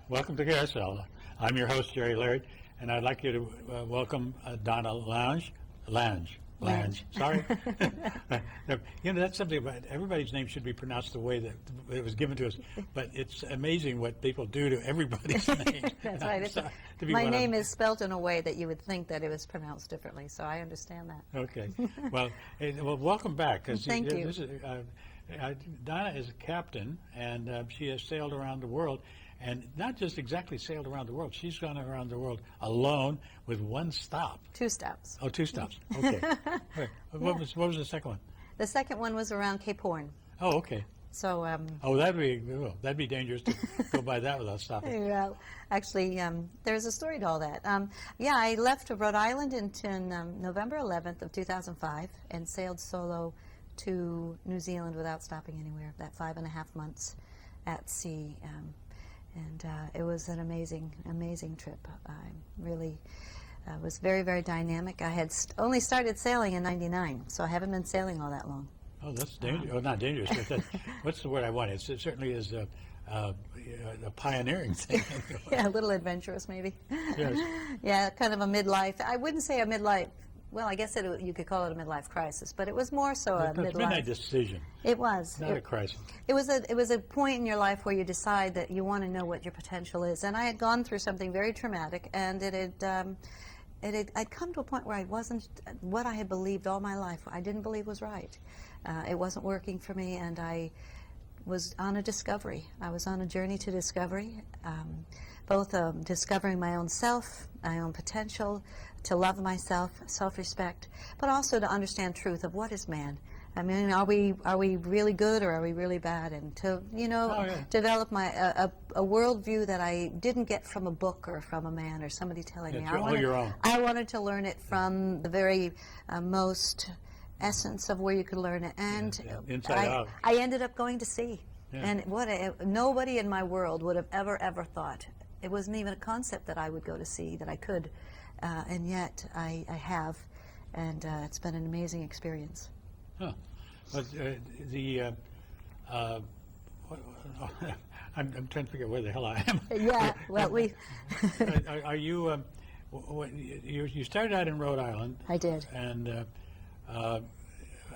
Welcome to Carousel. I'm your host, Jerry Laird, and I'd like you to welcome Donna Lange. Sorry. That's something about everybody's name should be pronounced the way that it was given to us, but it's amazing what people do to everybody's name. That's right. My name is spelled in a way that you would think that it was pronounced differently, so I understand that. Okay. Well, welcome back. Thank you. Donna is a captain, and she has sailed around the world. And not just exactly sailed around the world. She's gone around the world alone with one stop. 2 stops. Oh, 2 stops. Okay. Right. What was the second one? The second one was around Cape Horn. Oh, okay. So. That'd be dangerous to go by that without stopping. Well, actually, there's a story to all that. I left Rhode Island in November 11th of 2005 and sailed solo to New Zealand without stopping anywhere. That 5.5 months at sea. And it was an amazing trip. I really was very, very dynamic. I had only started sailing in '99, so I haven't been sailing all that long. Oh, that's dangerous. Not dangerous, but what's the word I want? It certainly is a pioneering thing. Yeah, a little adventurous, maybe. Yes. Yeah, kind of a midlife. I wouldn't say a midlife. Well, I guess you could call it a midlife crisis, but it was more so a midlife. It's been a decision. It was. Not a crisis. It was a point in your life where you decide that you want to know what your potential is. And I had gone through something very traumatic, and I'd come to a point where I wasn't what I had believed all my life. I didn't believe was right. It wasn't working for me, and I was on a discovery. I was on a journey to discovery, both discovering my own self, my own potential, to love myself, self-respect, but also to understand truth of what is man. I mean, are we really good or are we really bad? And to develop a worldview that I didn't get from a book or from a man or somebody telling me. I wanted to learn it from the very most essence of where you could learn it, and inside out. I ended up going to sea, and nobody in my world would have ever thought. It wasn't even a concept that I would go to sea, that I could, and yet I have, and it's been an amazing experience. Huh. But I'm trying to figure out where the hell I am. Yeah. Well, Are you? You started out in Rhode Island. I did. And.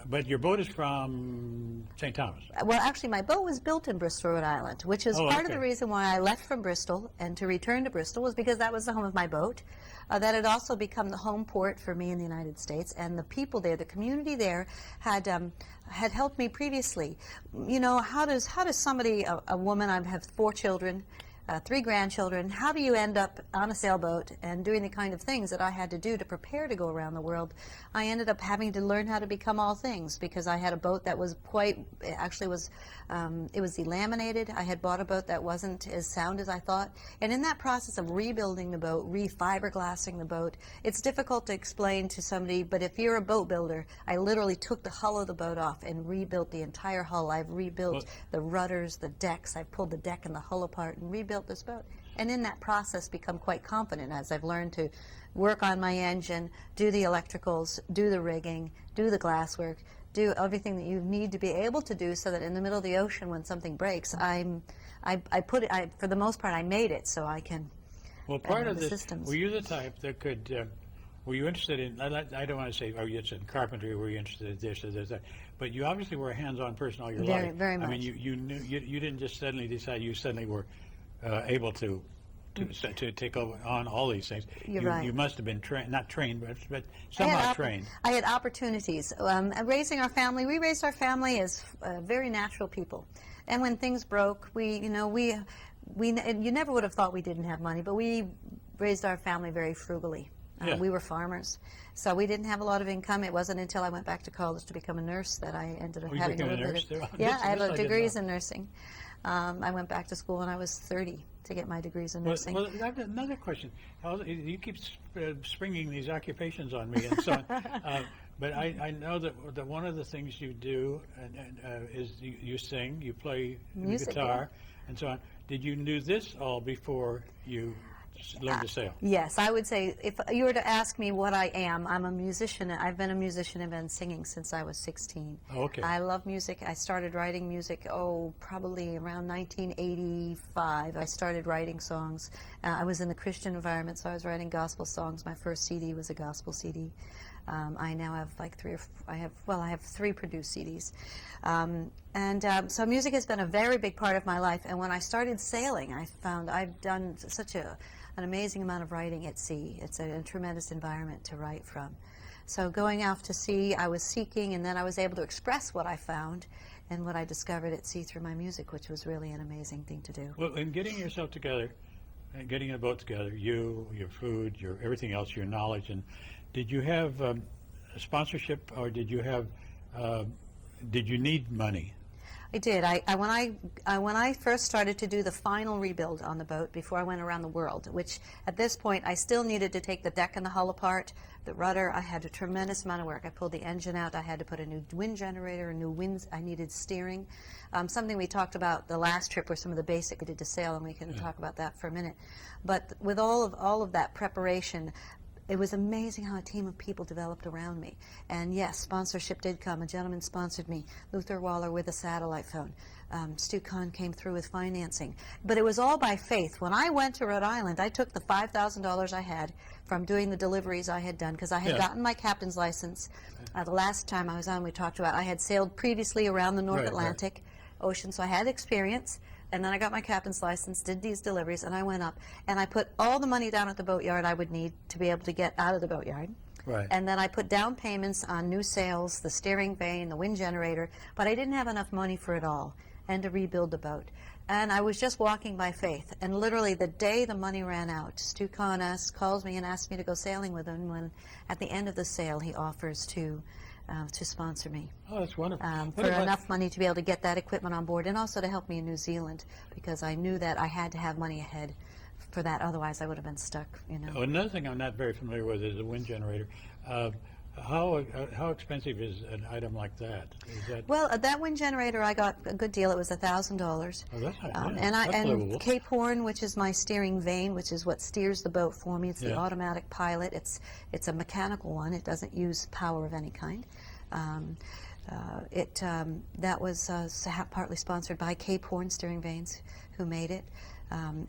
But your boat is from St. Thomas. Well, actually, my boat was built in Bristol, Rhode Island, which is part of the reason why I left from Bristol and to return to Bristol was because that was the home of my boat. That had also become the home port for me in the United States, and the people there, the community there, had helped me previously. You know, how does somebody, a woman, I have 4 children. 3 grandchildren, how do you end up on a sailboat and doing the kind of things that I had to do to prepare to go around the world? I ended up having to learn how to become all things because I had a boat that was it was delaminated. I had bought a boat that wasn't as sound as I thought. And in that process of rebuilding the boat, re-fiberglassing the boat, it's difficult to explain to somebody, but if you're a boat builder, I literally took the hull of the boat off and rebuilt the entire hull. I've rebuilt the rudders, the decks. I've pulled the deck and the hull apart and rebuilt this boat, and in that process become quite confident as I've learned to work on my engine, do the electricals, do the rigging, do the glasswork, do everything that you need to be able to do so that in the middle of the ocean when something breaks, for the most part I made it so I can. Well, part of this, systems. Were you the type that could, were you interested in, I don't want to say, are you interested in carpentry, were you interested in this or that, but you obviously were a hands-on person all your life. Very much. I mean, you knew, you didn't just suddenly decide, you suddenly were able to take on all these things. You're right. You must have been not trained, but somehow trained. I had opportunities. Raising our family, we raised our family as very natural people. And when things broke, you never would have thought we didn't have money, but we raised our family very frugally. We were farmers, so we didn't have a lot of income. It wasn't until I went back to college to become a nurse that I ended up having a little bit of. Yeah, I have degrees in nursing. I went back to school when I was 30 to get my degrees in nursing. Well, another question. You keep springing these occupations on me and so on. But I know that one of the things you do is you sing, you play music, guitar, and so on. Did you do this all before you learn to sail? Yes, I would say if you were to ask me what I am, I'm a musician. I've been a musician and been singing since I was 16. Oh, okay. I love music. I started writing music, probably around 1985. I started writing songs. I was in the Christian environment, so I was writing gospel songs. My first CD was a gospel CD. I now have like I have three produced CDs. So music has been a very big part of my life. And when I started sailing, I found I've done such an amazing amount of writing at sea. It's a tremendous environment to write from. So going out to sea, I was seeking, and then I was able to express what I found and what I discovered at sea through my music, which was really an amazing thing to do. Well, in getting yourself together, and getting a boat together, your food, your everything else, your knowledge, and did you have a sponsorship, or did you need money? I did. When I first started to do the final rebuild on the boat before I went around the world, which at this point I still needed to take the deck and the hull apart, the rudder. I had a tremendous amount of work. I pulled the engine out. I had to put a new wind generator, a new winds. I needed steering. Something we talked about the last trip were some of the basic we did to sail, and we can talk about that for a minute. But with all of that preparation, it was amazing how a team of people developed around me. And yes, sponsorship did come. A gentleman sponsored me, Luther Waller with a satellite phone. Stu Kahn came through with financing. But it was all by faith. When I went to Rhode Island, I took the $5,000 I had from doing the deliveries I had done, because I had gotten my captain's license. The last time I was on, we talked about I had sailed previously around the North Atlantic Ocean, so I had experience. And then I got my captain's license, did these deliveries, and I went up. And I put all the money down at the boatyard I would need to be able to get out of the boatyard. Right. And then I put down payments on new sails, the steering vane, the wind generator, but I didn't have enough money for it all and to rebuild the boat. And I was just walking by faith. And literally the day the money ran out, Stu Kahn calls me and asks me to go sailing with him, when at the end of the sail he offers to sponsor me. Oh, that's wonderful. For enough money to be able to get that equipment on board, and also to help me in New Zealand, because I knew that I had to have money ahead for that, otherwise I would have been stuck, Oh, another thing I'm not very familiar with is a wind generator. How expensive is an item like that? Well, that wind generator I got a good deal. It was $1,000. Oh, that's and Cape Horn, which is my steering vane, which is what steers the boat for me. It's the automatic pilot. It's a mechanical one. It doesn't use power of any kind. That was partly sponsored by Cape Horn Steering Vanes, who made it.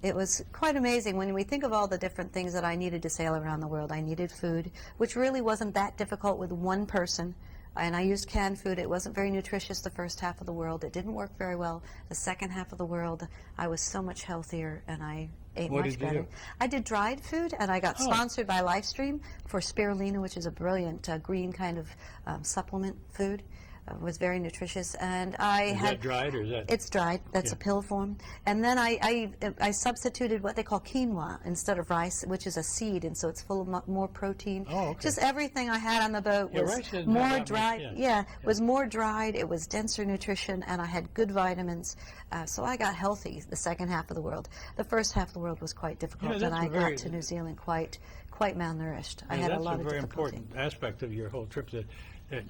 It was quite amazing when we think of all the different things that I needed to sail around the world. I needed food, which really wasn't that difficult with one person. And I used canned food. It wasn't very nutritious the first half of the world. It didn't work very well. The second half of the world, I was so much healthier, and I ate much better. I did dried food, and I got sponsored by Lifestream for spirulina, which is a brilliant green kind of supplement food. Was very nutritious, and Is that dried, or is that? It's dried. That's a pill form. And then I substituted what they call quinoa instead of rice, which is a seed, and so it's full of more protein. Oh, okay. Just everything I had on the boat was more dried. Was more dried. It was denser nutrition, and I had good vitamins. So I got healthy the second half of the world. The first half of the world was quite difficult, and I got to New Zealand quite malnourished. I had a lot of difficulty. That's a very important aspect of your whole trip. That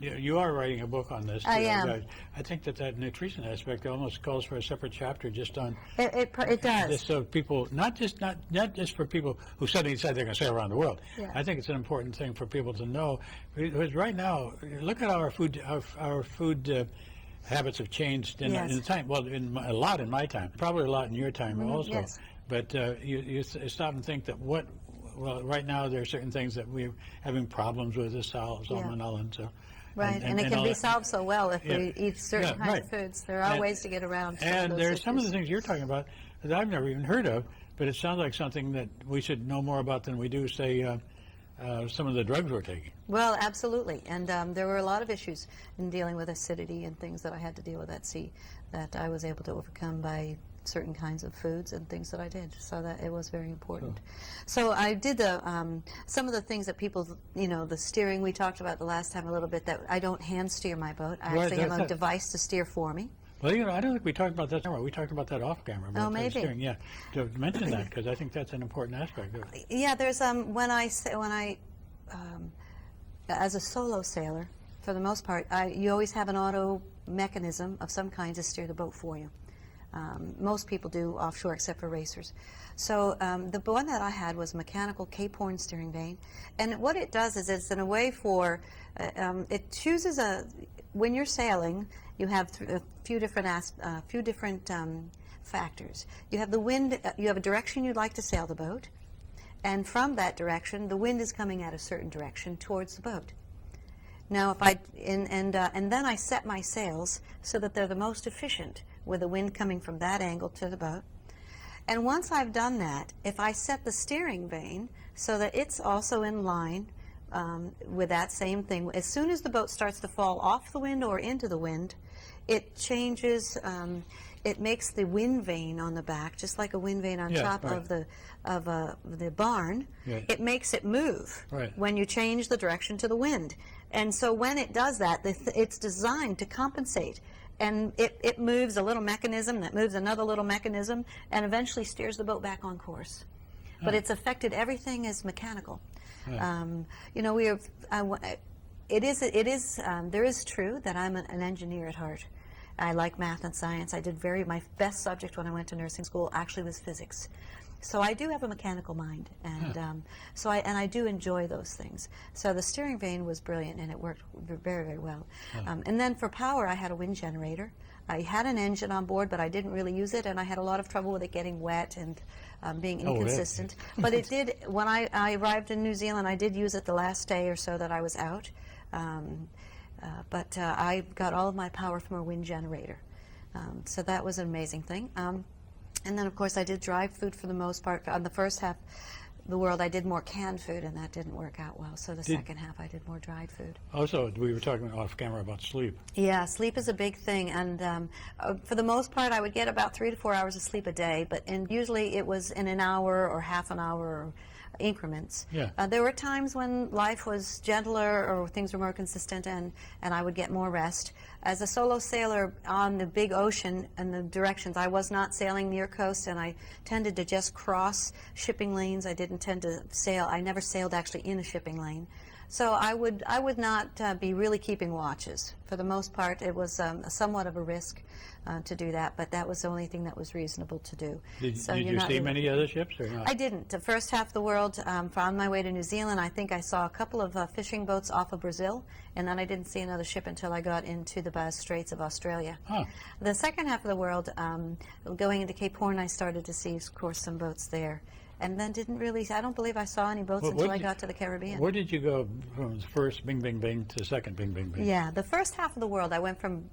you are writing a book on this. I am. I think that nutrition aspect almost calls for a separate chapter just on. It does. Just so people, not just for people who suddenly decide they're going to sail around the world. Yeah. I think it's an important thing for people to know, because right now, look at our food. Our food habits have changed in the time. Well, a lot in my time, probably a lot in your time also. Yes. But you stop and think that well, right now there are certain things that we're having problems with, the salmonella and so. Right, and it can be solved so well if we eat certain kinds of foods. There are ways to get around some of those And there's issues. some of the things you're talking about that I've never even heard of, but it sounds like something that we should know more about than we do, say, some of the drugs we're taking. Well, absolutely. And there were a lot of issues in dealing with acidity and things that I had to deal with at sea that I was able to overcome by certain kinds of foods and things that I did, so that it was very important. So I did some of the things that people, the steering we talked about the last time a little bit, that I don't hand steer my boat. I actually have a device to steer for me. Well, I don't think we talked about that somewhere. We talked about that off camera. Oh, maybe. Steering. Yeah, to mention that, because I think that's an important aspect of it. Yeah, there's when I as a solo sailor, for the most part, you always have an auto mechanism of some kind to steer the boat for you. Most people do offshore except for racers. So the one that I had was mechanical Cape Horn steering vane. And what it does is it's in a way for, it chooses when you're sailing, you have a few different factors. You have the wind, you have a direction you'd like to sail the boat, and from that direction, the wind is coming at a certain direction towards the boat. Now, and then I set my sails so that they're the most efficient, with the wind coming from that angle to the boat. And once I've done that, if I set the steering vane so that it's also in line with that same thing, as soon as the boat starts to fall off the wind or into the wind, it changes, it makes the wind vane on the back, just like a wind vane on top of the barn. Yes. It makes it move when you change the direction to the wind. And so when it does that, it's designed to compensate. And it moves a little mechanism that moves another little mechanism and eventually steers the boat back on course. But it's affected, everything is mechanical. You know, there is true that I'm an engineer at heart. I like math and science. My best subject when I went to nursing school actually was physics. So I do have a mechanical mind, and I do enjoy those things. So the steering vane was brilliant, and it worked very, very well. And then for power, I had a wind generator. I had an engine on board, but I didn't really use it, and I had a lot of trouble with it getting wet and being inconsistent. But it did, when I arrived in New Zealand, I did use it the last day or so that I was out. But I got all of my power from a wind generator. So that was an amazing thing. And then, of course, I did dry food for the most part. On the first half of the world, I did more canned food, and that didn't work out well. So the second half, I did more dried food. Also, we were talking off camera about sleep. Yeah, sleep is a big thing. And for the most part, I would get about 3 to 4 hours of sleep a day. And usually it was in an hour or half an hour increments. There were times when life was gentler or things were more consistent, and I would get more rest. As a solo sailor on the big ocean and the directions, I was not sailing near coast, and I tended to just cross shipping lanes. I didn't tend to sail. I never sailed actually in a shipping lane. So I would not be really keeping watches. For the most part, it was somewhat of a risk to do that, but that was the only thing that was reasonable to do. Did you see many other ships or not? I didn't. The first half of the world, on my way to New Zealand, I think I saw a couple of fishing boats off of Brazil, and then I didn't see another ship until I got into the Bass Straits of Australia. The second half of the world, going into Cape Horn, I started to see, of course, some boats there. And then I don't believe I saw any boats until I got to the Caribbean. Where did you go from the first bing, bing, bing to the second bing, bing, bing? Yeah, the first half of the world, I went from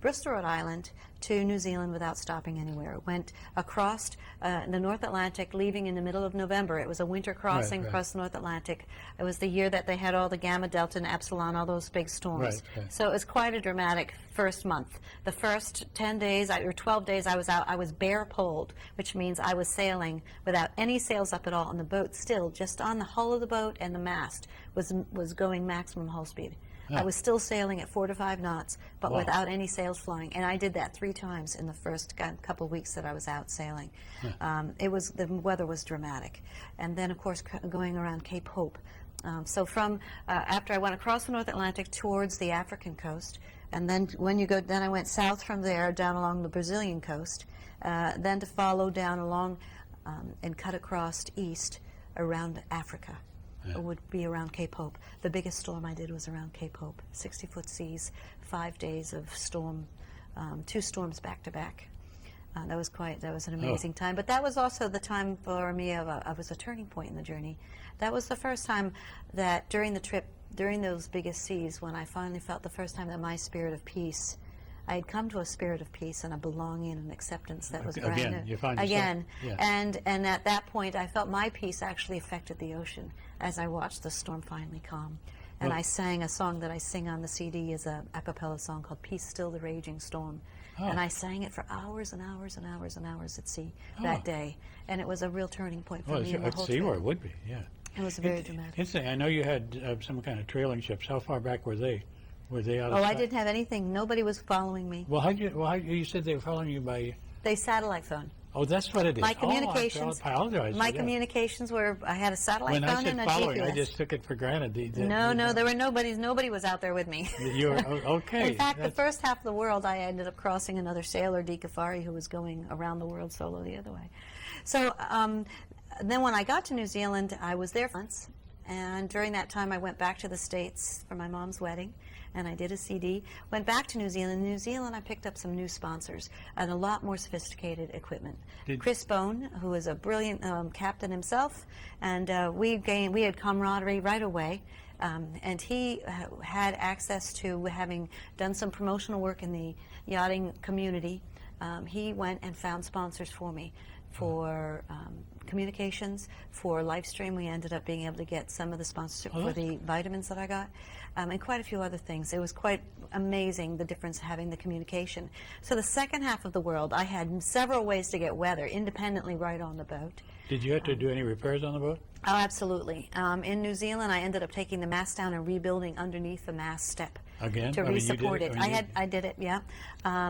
Bristol, Rhode Island to New Zealand without stopping anywhere. Went across the North Atlantic, leaving in the middle of November. It was a winter crossing across the North Atlantic. It was the year that they had all the Gamma, Delta, and Epsilon, all those big storms. So it was quite a dramatic first month. The first 10 days or 12 days I was out, I was bare poled, which means I was sailing without any sails up at all, and the boat still, just on the hull of the boat and the mast, was going maximum hull speed. I was still sailing at 4 to 5 knots, but without any sails flying. And I did that 3 times in the first couple of weeks that I was out sailing. The weather was dramatic. And then, of course, going around Cape Hope. So from after I went across the North Atlantic towards the African coast, and then then I went south from there down along the Brazilian coast, then to follow down along and cut across east around Africa. It would be around Cape Hope. The biggest storm I did was around Cape Hope, 60-foot seas, 5 days of storm, 2 storms back to back. That was an amazing time. But that was also the time for me of a turning point in the journey. That was the first time that during the trip, during those biggest seas, when I finally felt the first time that my spirit of peace, I had come to a spirit of peace and a belonging and an acceptance that was brand new. You find yourself, And at that point, I felt my peace actually affected the ocean as I watched the storm finally calm. And I sang a song that I sing on the CD, is a cappella song called "Peace Still the Raging Storm." And I sang it for hours and hours and hours and hours at sea that day. And it was a real turning point for me in the whole trip. At sea, it would be, It was very dramatic. Interesting. I know you had some kind of trailing ships. How far back were they? Were they out of sight? I didn't have anything. Nobody was following me. Well, you said they were following you by... They satellite phone. Oh, that's what it is. My Oh, communications, I apologize. my Yeah. communications were, I had a satellite When I phone and said a following, GPS. I just took it for granted. No, there were nobody was out there with me. You're okay. In fact, the That's- first half of the world, I ended up crossing another sailor, Kafari, who was going around the world solo the other way. So then when I got to New Zealand, I was there for months. And during that time, I went back to the States for my mom's wedding, and I did a CD. Went back to New Zealand. In New Zealand, I picked up some new sponsors and a lot more sophisticated equipment. Chris Bone, who is a brilliant captain himself, and we had camaraderie right away. And he had access to, having done some promotional work in the yachting community. He went and found sponsors for me for communications, for Livestream. We ended up being able to get some of the sponsorship for the vitamins that I got, and quite a few other things. It was quite amazing, the difference having the communication. So the second half of the world, I had several ways to get weather independently right on the boat. Did you have to do any repairs on the boat? Oh, absolutely. In New Zealand, I ended up taking the mast down and rebuilding underneath the mast step. Again? To I mean, you did re-support it, it. or you- I did it, yeah.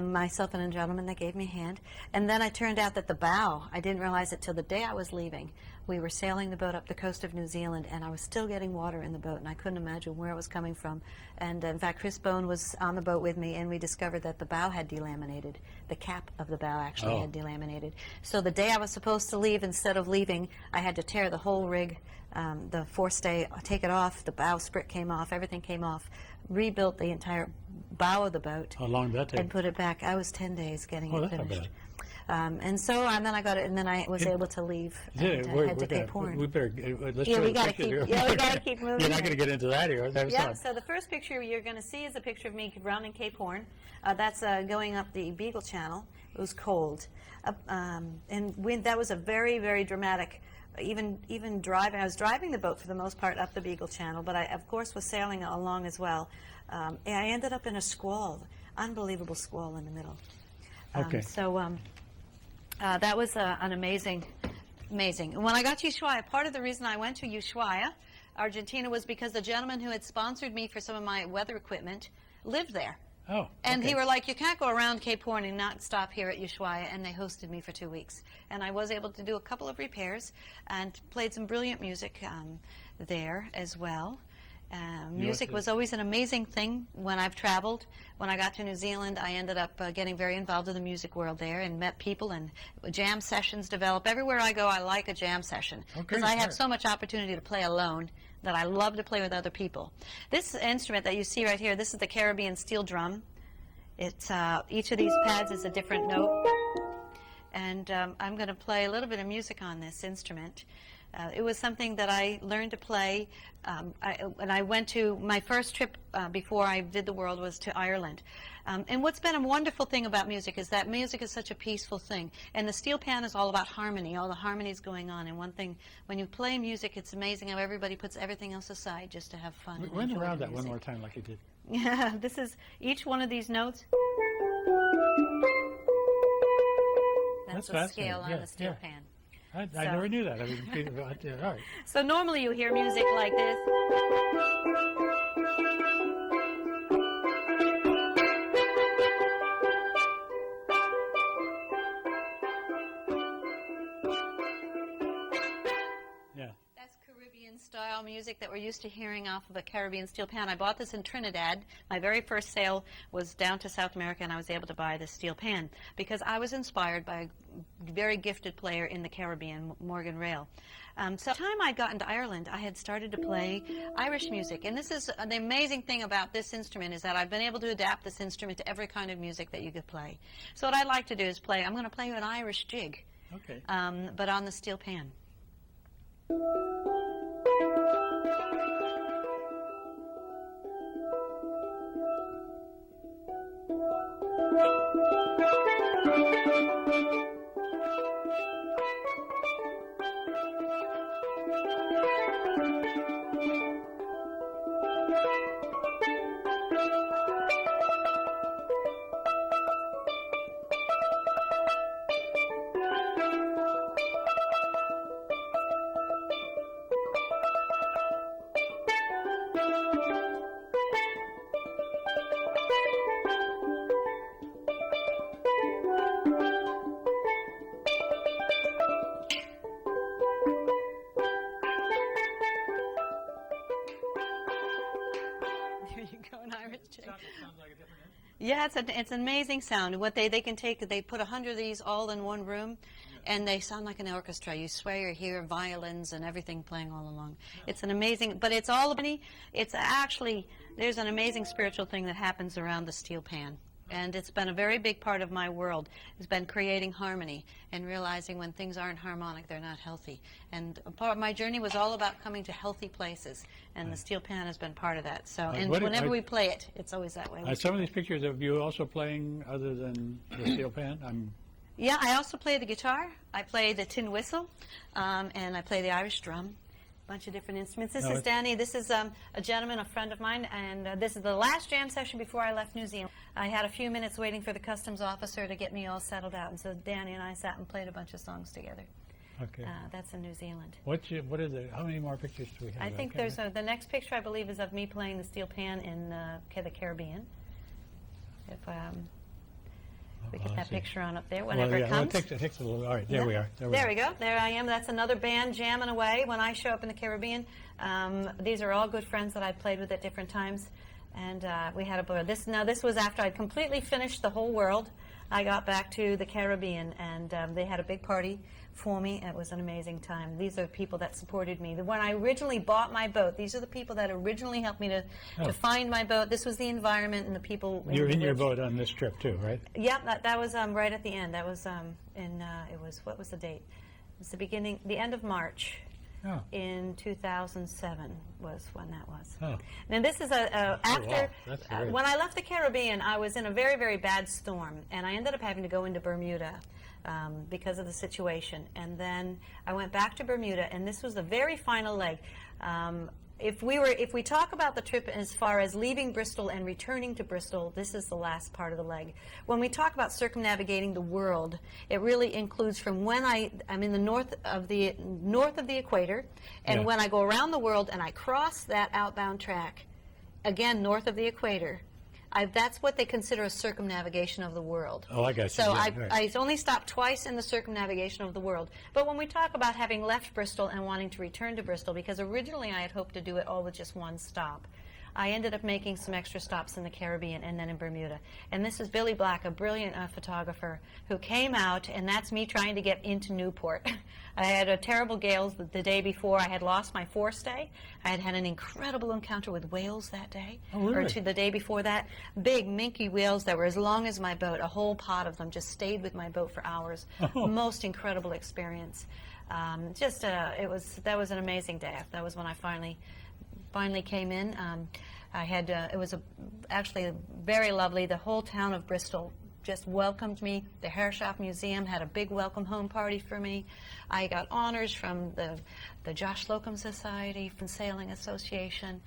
Myself and a gentleman that gave me a hand. And then it turned out that the bow, I didn't realize it till the day I was leaving. We were sailing the boat up the coast of New Zealand, and I was still getting water in the boat, and I couldn't imagine where it was coming from. And in fact, Chris Bone was on the boat with me, and we discovered that the bow had delaminated. The cap of the bow actually had delaminated. So the day I was supposed to leave, instead of leaving, I had to tear the whole rig, the forestay, take it off, the bow sprit came off, everything came off, rebuilt the entire bow of the boat. How long did that take? And put it back. I was 10 days getting Oh, it that's not finished. bad. And then I got it, and then I was able to leave and head to Cape Horn. We better, let's Yeah, show we the gotta picture keep- here. yeah, we gotta keep moving You're not here. going to get into that here. That's Yeah, fine. so the first picture you're going to see is a picture of me rounding Cape Horn. That's going up the Beagle Channel. It was cold. That was a very, very dramatic, even driving. I was driving the boat for the most part up the Beagle Channel, but I, of course, was sailing along as well. And I ended up in a squall, unbelievable squall in the middle. Okay. That was an amazing. When I got to Ushuaia, part of the reason I went to Ushuaia, Argentina, was because the gentleman who had sponsored me for some of my weather equipment lived there. Oh, And okay. he were like, you can't go around Cape Horn and not stop here at Ushuaia, and they hosted me for 2 weeks. And I was able to do a couple of repairs and played some brilliant music there as well. Music was always an amazing thing when I've traveled. When I got to New Zealand, I ended up getting very involved in the music world there and met people, and jam sessions develop. Everywhere I go, I like a jam session because I have so much opportunity to play alone that I love to play with other people. This instrument that you see right here, this is the Caribbean steel drum. It's each of these pads is a different note, and I'm going to play a little bit of music on this instrument. It was something that I learned to play when I went to my first trip before I did the world was to Ireland. And what's been a wonderful thing about music is that music is such a peaceful thing. And the steel pan is all about harmony, all the harmonies going on. And one thing, when you play music, it's amazing how everybody puts everything else aside just to have fun. and Run enjoy around the that one music. more time like you did. Yeah, this is each one of these notes. That's the scale on the steel pan. I So- never knew that. I mean, all right. So normally you hear music like this. Yeah. That's Caribbean style music that we're used to hearing off of a Caribbean steel pan. I bought this in Trinidad. My very first sale was down to South America, and I was able to buy this steel pan because I was inspired by a very gifted player in the Caribbean, Morgan Rail. So by the time I'd gotten to Ireland, I had started to play Irish music. And this is the amazing thing about this instrument is that I've been able to adapt this instrument to every kind of music that you could play. So what I'd like to do is I'm going to play you an Irish jig, Okay. but on the steel pan. Irish chick. Sounds like a different instrument. Yeah, it's an amazing sound. What they can take, they put 100 of these all in one room, and they sound like an orchestra. You swear you hear violins and everything playing all along. It's an amazing, but it's all about, it's actually, there's an amazing spiritual thing that happens around the steel pan. And it's been a very big part of my world. It's been creating harmony and realizing when things aren't harmonic, they're not healthy. And a part of my journey was all about coming to healthy places, and the steel pan has been part of that. So, and whenever we play it, it's always that way. Some of these pictures of you also playing other than the steel pan? Yeah, I also play the guitar. I play the tin whistle, and I play the Irish drum. Bunch of different instruments. This is Danny. This is a gentleman, a friend of mine, and this is the last jam session before I left New Zealand. I had a few minutes waiting for the customs officer to get me all settled out, and so Danny and I sat and played a bunch of songs together. Okay. That's in New Zealand. What is it? How many more pictures do we have? I think there's the next picture, I believe, is of me playing the steel pan in the Caribbean. If we get that picture on up there whenever it comes. It takes a little. All right, there we are. There we go. There I am. That's another band jamming away when I show up in the Caribbean. These are all good friends that I've played with at different times, and we had a blur. This was after I'd completely finished the whole world. I got back to the Caribbean, and they had a big party for me. It was an amazing time. These are the people that supported me. When I originally bought my boat, these are the people that originally helped me to find my boat. This was the environment and the people. You're in your boat on this trip too, right? Yeah, that was right at the end. That was it was, what was the date? It was the end of March. Oh. In 2007 was when that was. Oh. And this is after, That's when I left the Caribbean, I was in a very, very bad storm, and I ended up having to go into Bermuda because of the situation. And then I went back to Bermuda, and this was the very final leg. If we talk about the trip as far as leaving Bristol and returning to Bristol, this is the last part of the leg. When we talk about circumnavigating the world, it really includes from when I'm in the north of the equator, and when I go around the world and I cross that outbound track, again north of the equator. That's what they consider a circumnavigation of the world. Oh, I got you. So Yeah, I only stopped twice in the circumnavigation of the world. But when we talk about having left Bristol and wanting to return to Bristol, because originally I had hoped to do it all with just one stop, I ended up making some extra stops in the Caribbean and then in Bermuda. And this is Billy Black, a brilliant photographer, who came out, and that's me trying to get into Newport. I had a terrible gale the day before. I had lost my forestay. I had had an incredible encounter with whales that day. Oh, really? Or the day before that. Big, minky whales that were as long as my boat. A whole pod of them just stayed with my boat for hours. Oh. Most incredible experience. That was an amazing day. That was when I finally came in. It was actually very lovely. The whole town of Bristol just welcomed me. The Hair Shop Museum had a big welcome home party for me. I got honors from the Josh Slocum Society, from Sailing Association,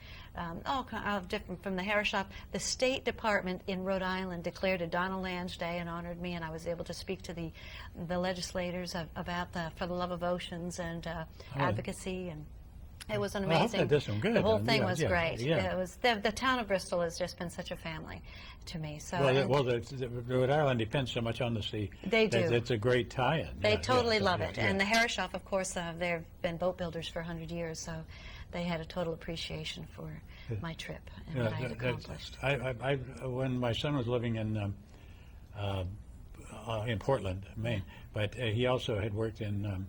all kind of different, from the Hair Shop. The State Department in Rhode Island declared a Donna Lange Day and honored me, and I was able to speak to the legislators about for the love of oceans and advocacy, and it was an amazing. I hope that did some good. The whole thing was great. Yeah. It was the town of Bristol has just been such a family to me. So the Rhode Island depends so much on the sea. They do. It's a great tie-in. They totally love it. And the Harrishoff, of course, they've been boat builders for 100 years, so they had a total appreciation for my trip and what I had accomplished. When my son was living in Portland, Maine, but he also had worked in.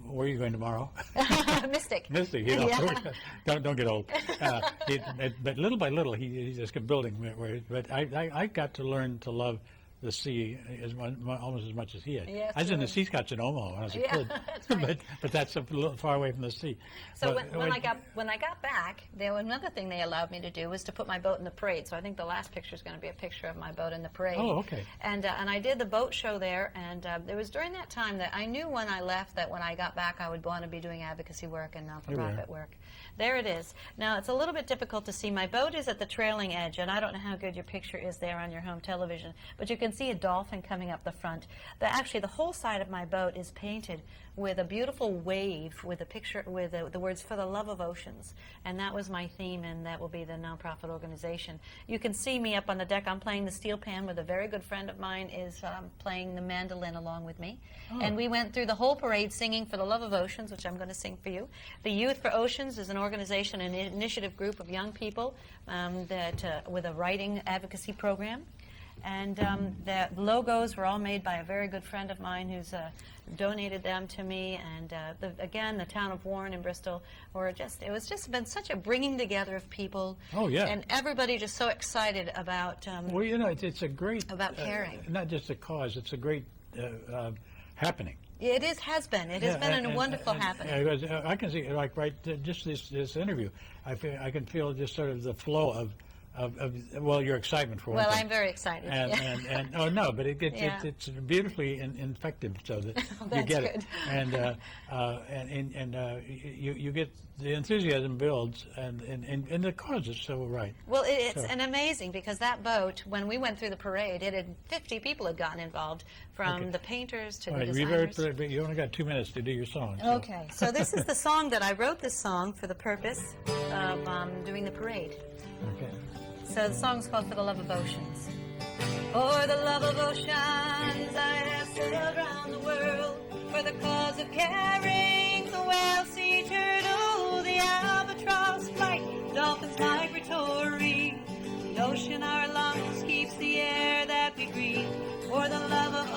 Where are you going tomorrow? Mystic. Mystic, don't get old. But little by little, he just kept building. But I got to learn to love the sea almost as much as he had. Yes, I was in the Seascotch in Omaha when I was a kid, that's right. but that's a little far away from the sea. So when I got back, another thing they allowed me to do was to put my boat in the parade. So I think the last picture is going to be a picture of my boat in the parade. Oh, okay. And I did the boat show there, and it was during that time that I knew when I left that when I got back I would want to be doing advocacy work and not-for-profit work. There it is. Now it's a little bit difficult to see. My boat is at the trailing edge, and I don't know how good your picture is there on your home television, but you can see a dolphin coming up the front. Actually, the whole side of my boat is painted with a beautiful wave with a picture with the words "For the Love of Oceans," and that was my theme, and that will be the nonprofit organization. You can see me up on the deck. I'm playing the steel pan with a very good friend of mine is playing the mandolin along with me, and we went through the whole parade singing "For the Love of Oceans," which I'm going to sing for you. The Youth for Oceans is an organization, an initiative group of young people that with a writing advocacy program. And the logos were all made by a very good friend of mine who's donated them to me. And again, the town of Warren and Bristol it was just been such a bringing together of people. Oh, yeah. And everybody just so excited about Well, it's a great... about caring. Not just a cause, it's a great happening. It has been. It has been a wonderful happening. Because I can see, like, just this interview, I can feel just sort of the flow of well, your excitement for one Well, thing. I'm very excited. And oh no, but Yeah. it's beautifully infective, so that you That's get good. it, and you get the enthusiasm builds, and the cause is so right. Well, it's So- an amazing because that boat, when we went through the parade, 50 people had gotten involved, from Okay. the painters to All the right, designers. you only got 2 minutes to do your song. So. Okay, so this is the song that I wrote this song for the purpose of doing the parade. Okay. So the song's called For the Love of Oceans. For the love of oceans, I have sailed around the world for the cause of caring the whale, sea turtle, the albatross, flight, dolphins migratory. The ocean, our lungs, keeps the air that we breathe. For the love of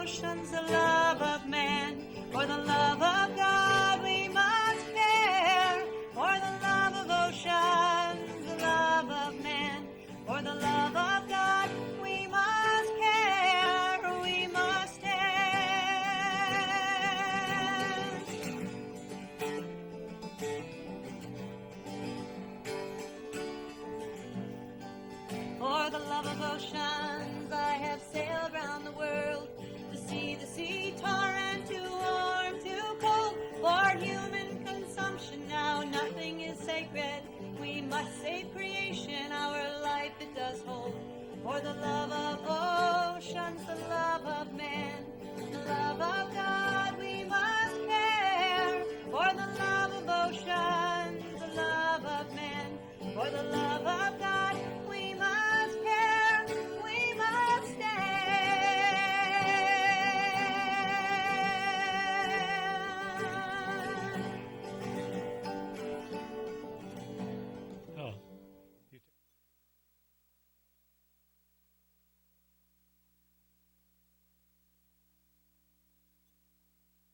oceans, the love of man, for the love of God, we must care. For the love of oceans, the love of man, for the love of God, we must care, we must stand. For the love of oceans, I have sailed round the world, the sea, torrent, too warm, too cold, for human consumption now, nothing is sacred. We must save creation, our life it does hold. For the love of oceans, the